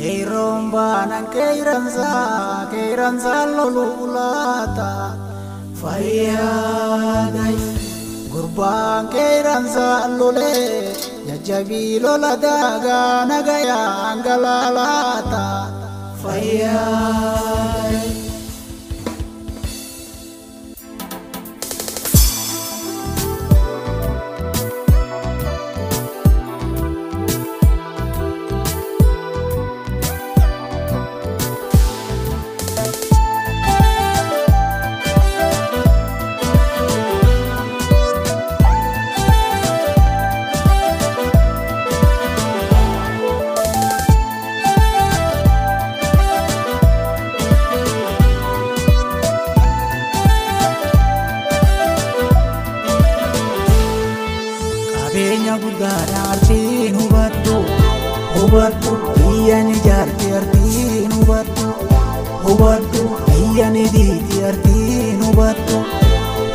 Rombanan keiranza lolulata fayyadai gurbaan keiranza lole jajjabi lola daga nagaya angalalata fayyadai. Benya gudara artiin hubadhu biyyani jaarti artiin hubadhu biyyani diiti artiin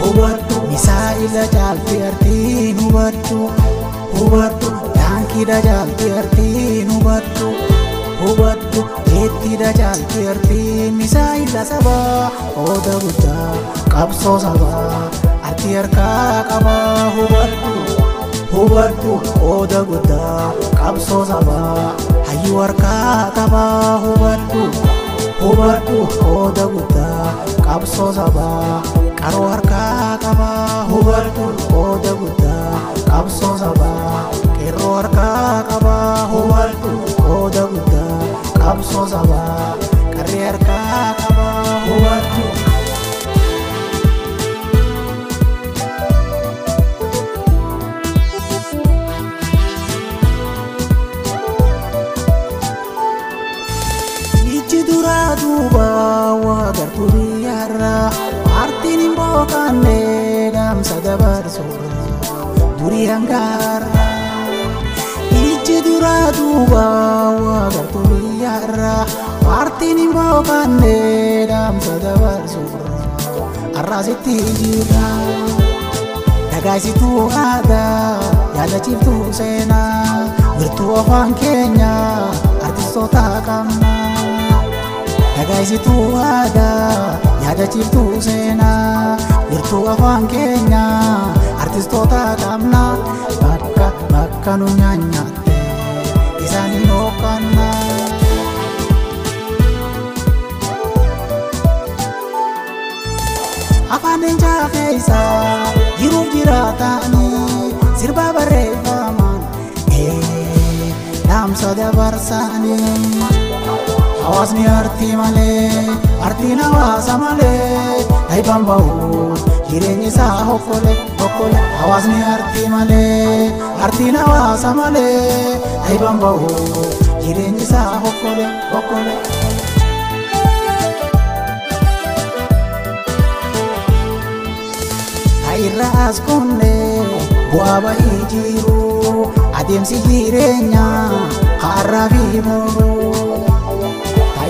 hubadhu misaa'ila jaalti artiin hubadhu taankida jaalti artiin hubadhu jeettida jaalti artiin misaa'ila sabaa qooda guddaa qabsoo sabaa artii harkaa qabaa hubadhu qooda guddaa qabsoo sabaa hayyuu harkaa qabaa hubadhu qooda guddaa qabsoo sabaa qaroo harkaa qabaa hubadhu qooda guddaa qabsoo sabaa qeerroo harkaa qabaa hubadhu qooda guddaa qabsoo sabaa qarree harkaa qabaa hubadhu. Duba wagartu biyarra artiin imboqanne damsa dabarsura duri hangarra iji dura duba wagartu biyarra artiin imboqanne damsa dabarsura arrasitti jira dagaasitu aadaa yaadachiiftu seenaa wirtuu afaan keenya artistoota qabna. Dagaisitu aadaa yaadachiiftu seenaa wirtuu afaan keenya artistoota qabna bakka nu nyaanyatte isaanii hooqanna. Afaan leencaa keessa jiruuf jiraatanii sirba barreeffaman dhaamsa dabarsanii. Hawaasni artii malee artiin hawaasa malee dhaybaan bahu jireenyi isaa hokkole hawaasni artii malee artiin hawaasa malee dhaybaan bahu jireenyi isaa hokkole. Irra as kunne bu'aa bahii jiru adeemsi jireenyaa har'a fi boru.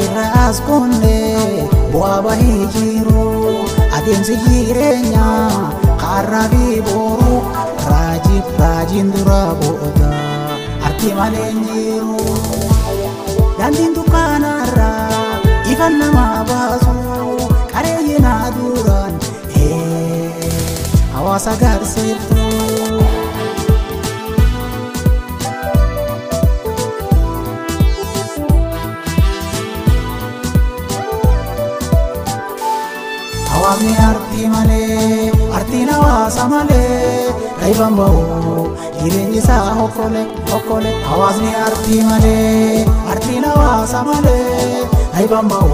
Irra as kunne bu'aa bahii jiru adeemsi jireenyaa har'a fi boru raajiin dura booda artii malee hin jiru. Daandiin dukkaanarra ifaan nama baasu qareeyyiin duraan hawaasa garsiiftu. Hawaasni artii malee artiin hawaasa malee dhaybaan bahu jireenyi isaa hokkole hawaasni artii malee artiin hawaasa malee dhaybaan bahu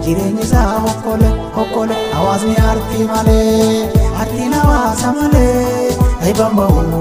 jireenyi isaa hokkole hawaasni artii malee artiin hawaasa malee dhaybaan bahu